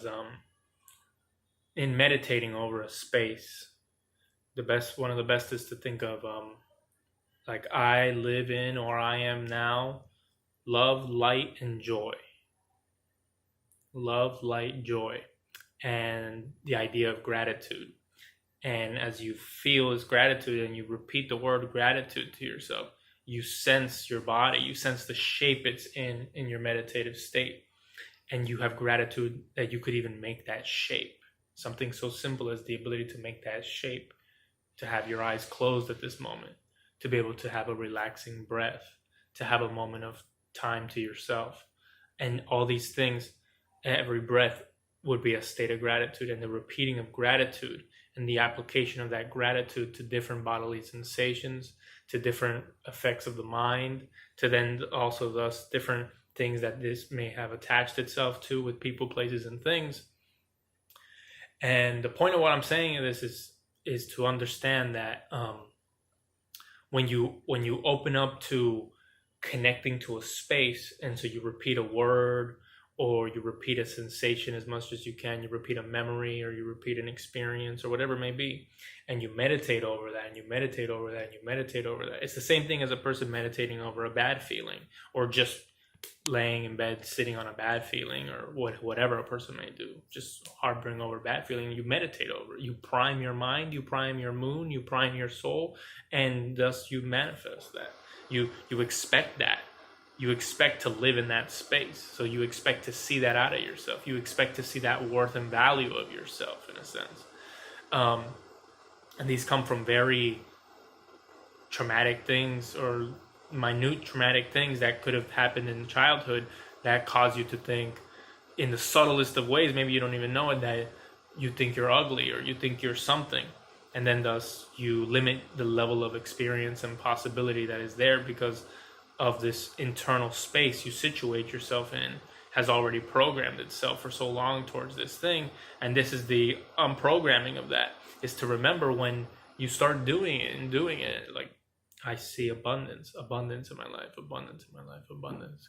was in meditating over a space, one of the best is to think of like I live in, or I am now, love, light, and joy. Love, light, joy, and the idea of gratitude. And as you feel this gratitude and you repeat the word gratitude to yourself, you sense your body, you sense the shape it's in your meditative state. And you have gratitude that you could even make that shape. Something so simple as the ability to make that shape, to have your eyes closed at this moment, to be able to have a relaxing breath, to have a moment of time to yourself. And all these things, every breath would be a state of gratitude, and the repeating of gratitude and the application of that gratitude to different bodily sensations, to different effects of the mind, to then also thus different things that this may have attached itself to with people, places, and things. And the point of what I'm saying in this is to understand that when you open up to connecting to a space, and so you repeat a word, or you repeat a sensation as much as you can, you repeat a memory, or you repeat an experience, or whatever it may be, and you meditate over that, and you meditate over that, and you meditate over that. It's the same thing as a person meditating over a bad feeling, or just laying in bed sitting on a bad feeling, or whatever a person may do, just harboring over bad feeling. You meditate over it. You prime your mind, you prime your moon, you prime your soul, and thus you manifest that. You expect that. You expect to live in that space. So you expect to see that out of yourself. You expect to see that worth and value of yourself, in a sense. And these come from very traumatic things, or minute traumatic things that could have happened in childhood that cause you to think in the subtlest of ways, maybe you don't even know it, that you think you're ugly, or you think you're something. And then thus you limit the level of experience and possibility that is there, because of this internal space you situate yourself in has already programmed itself for so long towards this thing. And this is the unprogramming of that, is to remember when you start doing it, like I see abundance in my life, abundance,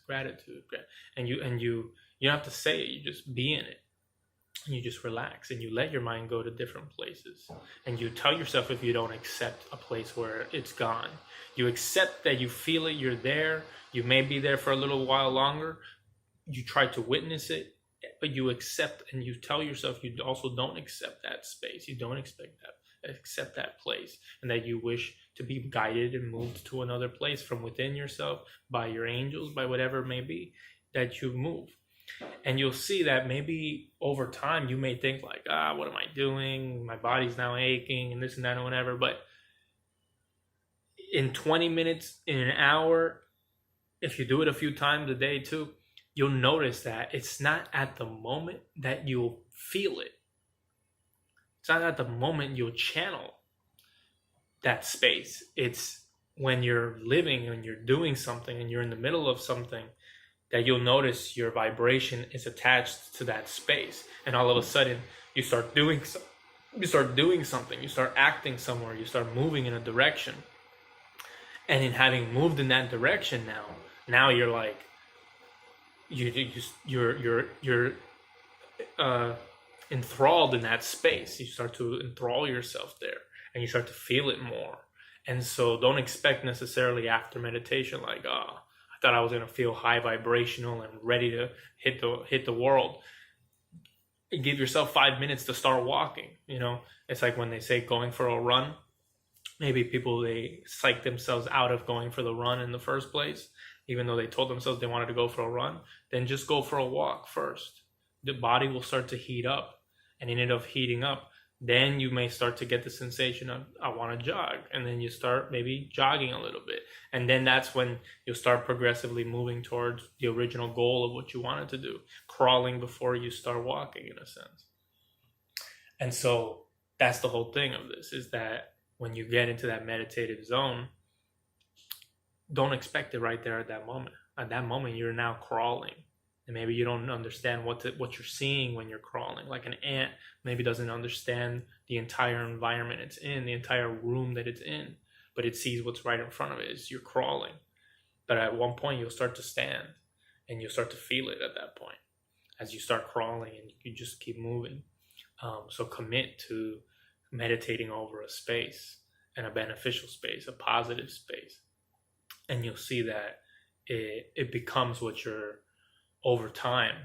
gratitude, and you don't have to say it, you just be in it. And you just relax, and you let your mind go to different places, and you tell yourself, if you don't accept a place where it's gone, you accept that you feel it, you're there, you may be there for a little while longer, you try to witness it, but you accept, and you tell yourself you also don't accept that space, you don't accept that place, and that you wish to be guided and moved to another place from within yourself, by your angels, by whatever it may be, that you move. And you'll see that maybe over time you may think like, what am I doing? My body's now aching and this and that and whatever. But in 20 minutes, in an hour, if you do it a few times a day too, you'll notice that it's not at the moment that you'll feel it. It's not at the moment you'll channel that space. It's when you're living and you're doing something and you're in the middle of something, that you'll notice your vibration is attached to that space, and all of a sudden you start doing something, you start acting somewhere, you start moving in a direction, and in having moved in that direction, now you're like you're enthralled in that space. You start to enthrall yourself there, and you start to feel it more. And so don't expect necessarily after meditation like, I thought I was going to feel high vibrational and ready to hit the world. Give yourself 5 minutes to start walking. It's like when they say going for a run. Maybe people, they psych themselves out of going for the run in the first place, even though they told themselves they wanted to go for a run. Then just go for a walk first. The body will start to heat up, and in it of heating up, then you may start to get the sensation of, I want to jog. And then you start maybe jogging a little bit. And then that's when you'll start progressively moving towards the original goal of what you wanted to do, crawling before you start walking, in a sense. And so that's the whole thing of this, is that when you get into that meditative zone, don't expect it right there at that moment. At that moment, you're now crawling. And maybe you don't understand what you're seeing when you're crawling. Like an ant maybe doesn't understand the entire environment it's in, the entire room that it's in, but it sees what's right in front of it as you're crawling. But at one point you'll start to stand, and you'll start to feel it at that point. as you start crawling, and you just keep moving. So commit to meditating over a space, and a beneficial space, a positive space, and you'll see that it becomes what you're, over time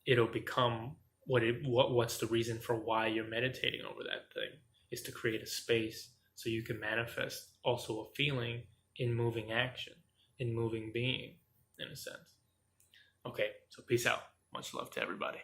it'll become what's the reason for why you're meditating over that thing, is to create a space so you can manifest also a feeling in moving action, in moving being, in a sense. Okay, so peace out. Much love to everybody.